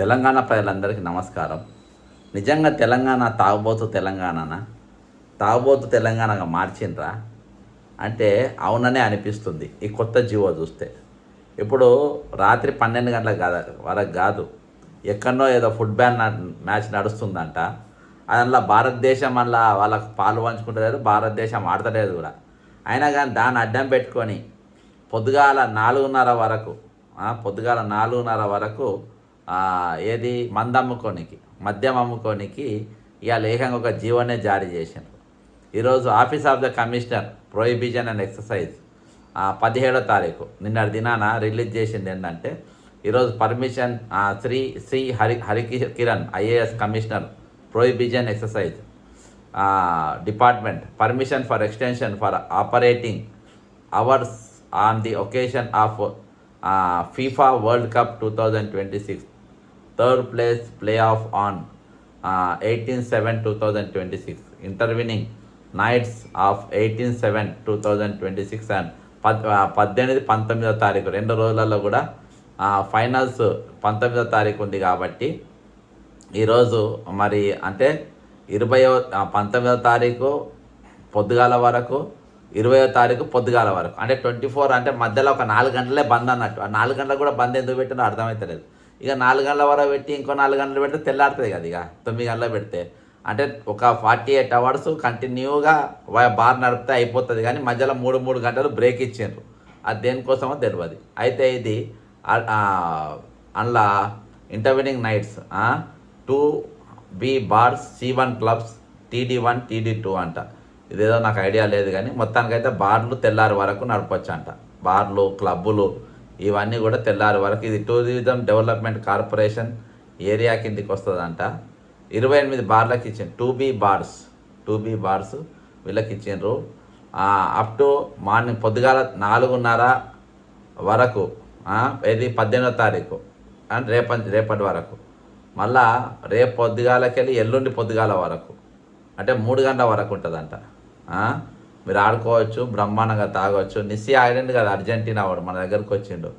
తెలంగాణ ప్రజలందరికీ నమస్కారం. నిజంగా తెలంగాణ తాగుబోతు తెలంగాణనా, తాగుబోతు తెలంగాణగా మార్చిండ్రా అంటే అవుననే అనిపిస్తుంది ఈ కొత్త జీవో చూస్తే. ఇప్పుడు రాత్రి 12 గంటల వరకు కాదు, ఎక్కడనో ఏదో ఫుడ్ మ్యాచ్ నడుస్తుందంట. అందులో భారతదేశం వల్ల వాళ్ళకు పాలు పంచుకుంటలేదు, భారతదేశం ఆడతలేదు కూడా. అయినా కానీ దాన్ని అడ్డం పెట్టుకొని పొద్దుగాల 4:30 వరకు పొద్దుగాల 4:30 వరకు ఏది మద్యం అమ్ముకోనికి ఇవాళ ఏకంగా ఒక జీవోనే జారీ చేశారు. ఈరోజు office of the commissioner prohibition and excise 17వ తారీఖు నిన్నటి దినాన రిలీజ్ చేసింది ఏంటంటే, ఈరోజు permission Shri Kiran IAS commissioner prohibition excise department permission for extension for operating hours on the occasion of FIFA World Cup 2026 third place playoff on 18/7/2026 intervening nights of 18/7/2026 and 18-19వ తారీఖు 2 రోజులలో కూడా ఫైనల్స్ 19వ తారీఖు ఉంది. కాబట్టి ఈరోజు మరి అంటే 19వ తారీఖు పొద్దుగాల వరకు, 20వ తారీఖు పొద్దుగాల వరకు, అంటే 24 అంటే మధ్యలో ఒక 4 గంటలే బంద్ అన్నట్టు. ఆ 4 గంటలకు కూడా బంద్ ఎందుకు పెట్టినో అర్థమవుతలేదు. ఇక 4 గంటల వరకు పెట్టి ఇంకో 4 గంటలు పెడితే తెల్లారుతుంది కదా. ఇక 9 గంటలకు పెడితే అంటే ఒక 48 అవర్స్ కంటిన్యూగా బార్ నడిపితే అయిపోతుంది. కానీ మధ్యలో 3 గంటలు బ్రేక్ ఇచ్చిండ్రు. అది దేనికోసమో తెలియదు. అయితే ఇది అందులో intervening nights 2B bars, C1 clubs, TD1 TD2 అంట. ఇదేదో నాకు ఐడియా లేదు కానీ మొత్తానికైతే బార్లు తెల్లారి వరకు నడపచ్చు అంట. బార్లు, క్లబ్బులు ఇవన్నీ కూడా తెల్లారి వరకు. ఇది టూరిజం డెవలప్మెంట్ కార్పొరేషన్ ఏరియా కిందికి వస్తుందంట. 28 బార్లకు ఇచ్చిండ్రు. 2B బార్స్ వీళ్ళకి ఇచ్చిండ్రు. అప్ టు మార్నింగ్ పొద్దుగాల 4:30 వరకు, ఇది 18వ తారీఖు అండ్ రేపటి వరకు. మళ్ళా రేపు పొద్దుగాలకెళ్ళి ఎల్లుండి పొద్దుగాల వరకు, అంటే 3 గంటల వరకు ఉంటుందంట. మీరు ఆడుకోవచ్చు, బ్రహ్మాండంగా తాగవచ్చు. నిస్సి ఆడండి కదా, అర్జెంటీనా వాడు మన దగ్గరకు వచ్చిండు.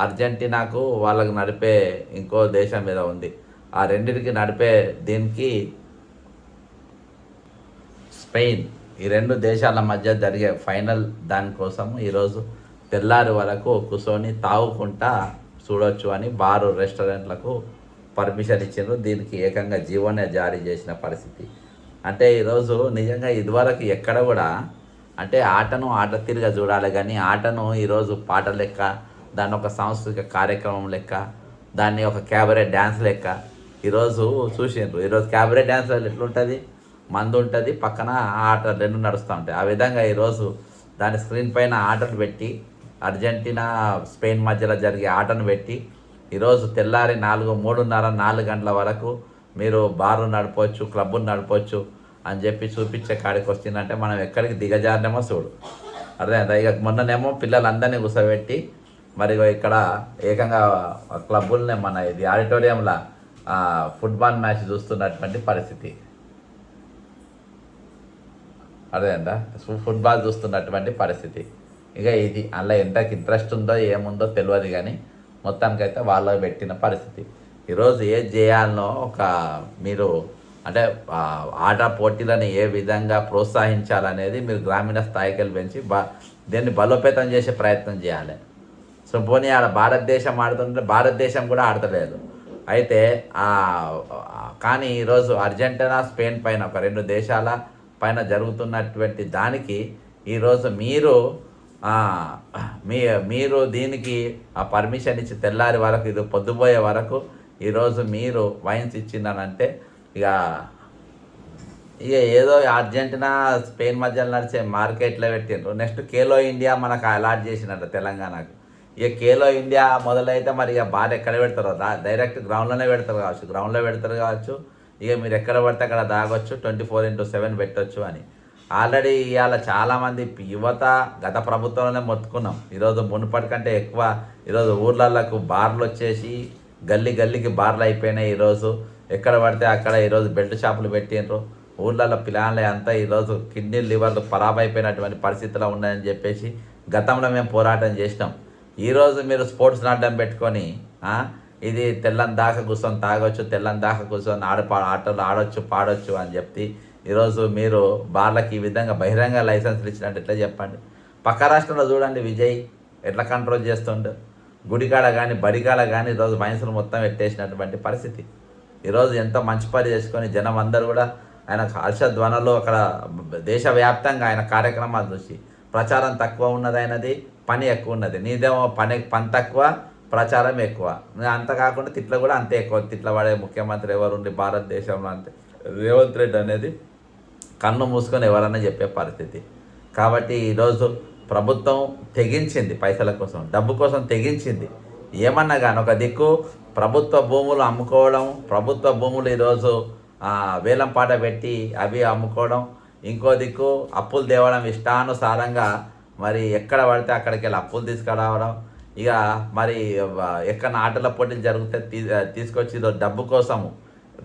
అర్జెంటీనాకు వాళ్ళకు నడిపే ఇంకో దేశం మీద ఉంది. ఆ రెండింటికి నడిపే దీనికి స్పెయిన్, ఈ 2 దేశాల మధ్య జరిగే ఫైనల్ దానికోసం ఈరోజు తెల్లారి వరకు కూర్చొని తాగుకుంటా చూడొచ్చు అని బారు, రెస్టారెంట్లకు పర్మిషన్ ఇచ్చిండ్రు. దీనికి ఏకంగా జీవోనే జారీ చేసిన పరిస్థితి. అంటే ఈరోజు నిజంగా ఇదివరకు ఎక్కడ కూడా అంటే ఆటను ఆట తీరుగా చూడాలి కానీ ఆటను ఈరోజు పాట లెక్క, దాన్ని ఒక సాంస్కృతిక కార్యక్రమం లెక్క, దాన్ని ఒక క్యాబరే డ్యాన్స్ లెక్క ఈరోజు చూసిండ్రు. ఈరోజు క్యాబరే డ్యాన్స్ ఎట్లుంటుంది, మందు ఉంటుంది, పక్కన ఆట 2 నడుస్తూ ఉంటాయి. ఆ విధంగా ఈరోజు దాని స్క్రీన్ పైన ఆటను పెట్టి, అర్జెంటీనా స్పెయిన్ మధ్యలో జరిగే ఆటను పెట్టి ఈరోజు తెల్లారి 4 గంటల వరకు మీరు బార్లు నడపవచ్చు, క్లబ్బులు నడపవచ్చు అని చెప్పి చూపించే కాడికి వచ్చిందంటే మనం ఎక్కడికి దిగజారినామో చూడు. అర్థమైందా? ఇక మొన్ననేమో పిల్లలందరినీ కూర్చోబెట్టి మరి ఇక్కడ ఏకంగా క్లబ్బులనే మన ఇది ఆడిటోరియంలో ఫుట్బాల్ మ్యాచ్ చూస్తున్నటువంటి పరిస్థితి. అర్థమైందా? ఫుట్బాల్ చూస్తున్నటువంటి పరిస్థితి. ఇక ఇది అందులో ఎంతకి ఇంట్రెస్ట్ ఉందో ఏముందో తెలియదు కానీ మొత్తానికైతే వాళ్ళకి పెట్టిన పరిస్థితి. ఈరోజు ఏది చేయాలనో మీరు అంటే ఆట పోటీలను ఏ విధంగా ప్రోత్సహించాలనేది మీరు గ్రామీణ స్థాయికి వెళ్ళి పెంచి దీన్ని బలోపేతం చేసే ప్రయత్నం చేయాలి. సో పోనీ ఆడ భారతదేశం ఆడుతుంటే భారతదేశం కూడా ఆడతలేదు. అయితే కానీ ఈరోజు అర్జెంటీనా, స్పెయిన్ పైన ఒక 2 దేశాల పైన జరుగుతున్నటువంటి దానికి ఈరోజు మీరు దీనికి పర్మిషన్ ఇచ్చి తెల్లారి వరకు, ఇది పొద్దుపోయే వరకు ఈరోజు మీరు వైన్స్ ఇచ్చిందనంటే ఇక ఏదో అర్జెంటీనా, స్పెయిన్ మధ్యలో నడిచే మార్కెట్లో పెట్టిండ్రు. నెక్స్ట్ ఖేలో ఇండియా మనకు అలాట్ చేసినట్ట తెలంగాణకు. ఇక ఖేలో ఇండియా మొదలైతే మరి ఇక బాగా ఎక్కడ పెడతారో డైరెక్ట్ గ్రౌండ్లోనే పెడతారు కావచ్చు. ఇక మీరు ఎక్కడ పడితే అక్కడ తాగొచ్చు, 24/7 పెట్టవచ్చు అని. ఆల్రెడీ ఇవాళ చాలామంది యువత గత ప్రభుత్వంలోనే మొత్తుకున్నాం. ఈరోజు మునుపటి కంటే ఎక్కువ ఈరోజు ఊర్లలకు బార్లు వచ్చేసి గల్లీకి బార్లు అయిపోయినాయి. ఈరోజు ఎక్కడ పడితే అక్కడ ఈరోజు బెల్ట్ షాపులు పెట్టిండ్రు. ఊళ్ళల్లో పిల్లలే అంతా ఈరోజు కిడ్నీ, లివర్లు ఖరాబ్ అయిపోయినటువంటి పరిస్థితిలో ఉన్నాయని చెప్పేసి గతంలో మేము పోరాటం చేసినాం. ఈరోజు మీరు స్పోర్ట్స్ అడ్డం పెట్టుకొని ఇది తెల్లని దాకా కూర్చొని తాగొచ్చు, తెల్లని దాకా కూర్చొని ఆటలు ఆడొచ్చు, పాడొచ్చు అని చెప్పి ఈరోజు మీరు బార్లకి ఈ విధంగా బహిరంగ లైసెన్సులు ఇచ్చినట్టు ఎట్లా చెప్పండి? పక్క రాష్ట్రంలో చూడండి విజయ్ ఎట్లా కంట్రోల్ చేస్తుండు. గుడికాడ కానీ బడికాడ కానీ ఈరోజు వయసులు మొత్తం ఎట్టేసినటువంటి పరిస్థితి. ఈరోజు ఎంతో మంచి పని చేసుకొని జనం అందరూ కూడా ఆయన హర్షధ్వనలో అక్కడ దేశవ్యాప్తంగా ఆయన కార్యక్రమాలు చూసి ప్రచారం తక్కువ ఉన్నది, ఆయనది పని ఎక్కువ ఉన్నది. నీదేమో పని తక్కువ, ప్రచారం ఎక్కువ. అంత కాకుండా తిట్లు కూడా అంతే ఎక్కువ. తిట్ల పడే ముఖ్యమంత్రి ఎవరుండి భారతదేశంలో అంటే రేవంత్ రెడ్డి అనేది కన్ను మూసుకొని ఎవరన్నా చెప్పే పరిస్థితి. కాబట్టి ఈరోజు ప్రభుత్వం తెగించింది, పైసల కోసం డబ్బు కోసం తెగించింది. ఏమన్నా కానీ ఒక దిక్కు ప్రభుత్వ భూములు అమ్ముకోవడం, ప్రభుత్వ భూములు ఈరోజు వేలం పాట పెట్టి అవి అమ్ముకోవడం, ఇంకో దిక్కు అప్పులు తేవడం ఇష్టానుసారంగా. మరి ఎక్కడ పడితే అక్కడికి వెళ్ళి అప్పులు తీసుకురావడం. ఇక మరి ఎక్కడ ఆటల పోటీలు జరిగితే తీసుకొచ్చి ఈరోజు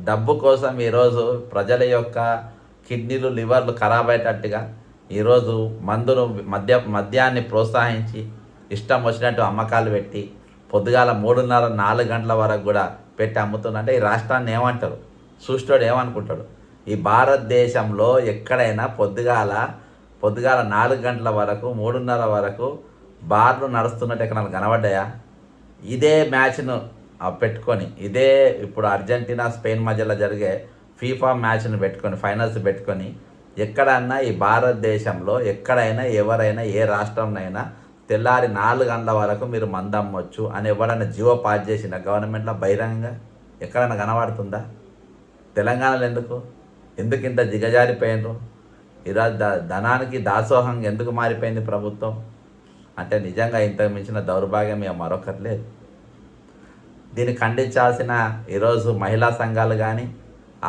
డబ్బు కోసం ఈరోజు ప్రజల యొక్క కిడ్నీలు లివర్లు ఖరాబ్ అయ్యేటట్టుగా ఈరోజు మద్యాన్ని ప్రోత్సహించి ఇష్టం వచ్చినట్టు అమ్మకాలు పెట్టి పొద్దుగాల 3:30, 4 గంటల వరకు కూడా పెట్టి అమ్ముతుందంటే ఈ రాష్ట్రాన్ని ఏమంటారు? చూస్తాడు ఏమనుకుంటాడు? ఈ భారతదేశంలో ఎక్కడైనా పొద్దుగాల 4 గంటల వరకు 3:30 వరకు బార్లు నడుస్తున్నట్టు ఎక్కడ కనబడ్డాయా? ఇదే మ్యాచ్ను పెట్టుకొని, ఇదే ఇప్పుడు అర్జెంటీనా స్పెయిన్ మధ్యలో జరిగే ఫీఫా మ్యాచ్ను పెట్టుకొని, ఫైనల్స్ పెట్టుకొని ఎక్కడన్నా ఈ భారతదేశంలో ఎక్కడైనా ఎవరైనా ఏ రాష్ట్రంనైనా తెల్లారి 4 గంటల వరకు మీరు మందు అమ్మొచ్చు అని ఎవరైనా జీవో పాస్ చేసిన గవర్నమెంట్లో బహిరంగంగా ఎక్కడైనా కనబడుతుందా? తెలంగాణలో ఎందుకు ఇంత దిగజారిపోయినరు? ఈరోజు ధనానికి దాసోహంగా ఎందుకు మారిపోయింది ప్రభుత్వం? అంటే నిజంగా ఇంతకు మించిన దౌర్భాగ్యం మరొకటి లేదు. దీన్ని ఖండించాల్సిన ఈరోజు మహిళా సంఘాలు కానీ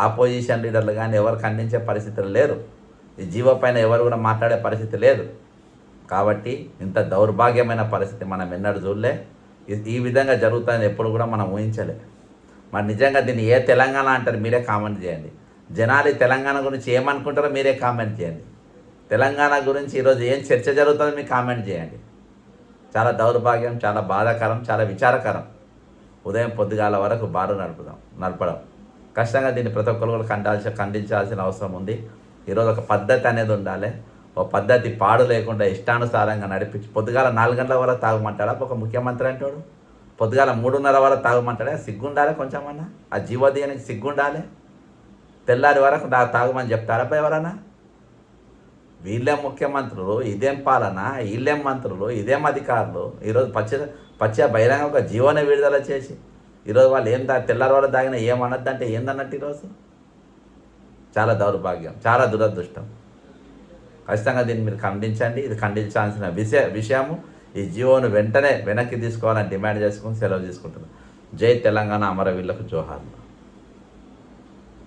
ఆపోజిషన్ లీడర్లు కానీ ఎవరు ఖండించే పరిస్థితులు లేరు. ఈ జీవో పైన ఎవరు కూడా మాట్లాడే పరిస్థితి లేదు. కాబట్టి ఇంత దౌర్భాగ్యమైన పరిస్థితి మనం ఎన్నడూ చూడలే. ఈ విధంగా జరుగుతుందని ఎప్పుడు కూడా మనం ఊహించలే. మరి నిజంగా దీన్ని ఏ తెలంగాణ అంటారు? మీరే కామెంట్ చేయండి. జనాలు తెలంగాణ గురించి ఏమనుకుంటారో మీరే కామెంట్ చేయండి. తెలంగాణ గురించి ఈరోజు ఏం చర్చ జరుగుతుందో మీకు కామెంట్ చేయండి. చాలా దౌర్భాగ్యం, చాలా బాధాకరం, చాలా విచారకరం. ఉదయం పొద్దుగాల వరకు బారు నడపడం కష్టంగా. దీన్ని ప్రతి ఒక్కరు కూడా ఖండించాల్సిన అవసరం ఉంది. ఈరోజు ఒక పద్ధతి అనేది ఉండాలి. ఒక పద్ధతి పాడు లేకుండా ఇష్టానుసారంగా నడిపించి పొద్దుగాల 4 గంటల వరకు తాగమంటాడా ఒక ముఖ్యమంత్రి అంటాడు? పొద్దుగాల 3:30 వరకు తాగమంటాడా? సిగ్గుండాలి కొంచెమన్నా. ఆ జీవోదయానికి సిగ్గుండాలి. తెల్లారి వరకు తాగమని చెప్తారా ఎవరన్నా? వీళ్ళేం ముఖ్యమంత్రులు, ఇదేం పాలన, వీళ్ళేం మంత్రులు, ఇదేం అధికారులు. ఈరోజు పచ్చ బహిరంగ ఒక జీవోని విడుదల చేసి ఈరోజు వాళ్ళు తెల్లారి వరకు తాగినా ఏమన్నదంటే ఏందన్నట్టు ఈరోజు చాలా దౌర్భాగ్యం, చాలా దురదృష్టం. ఖచ్చితంగా దీన్ని మీరు ఖండించండి. ఇది ఖండించాల్సిన విషయము. ఈ జీవోను వెంటనే వెనక్కి తీసుకోవాలని డిమాండ్ చేసుకుని సెలవు తీసుకుంటున్నాను. జై తెలంగాణ, అమరవీరులకు జోహార్లు.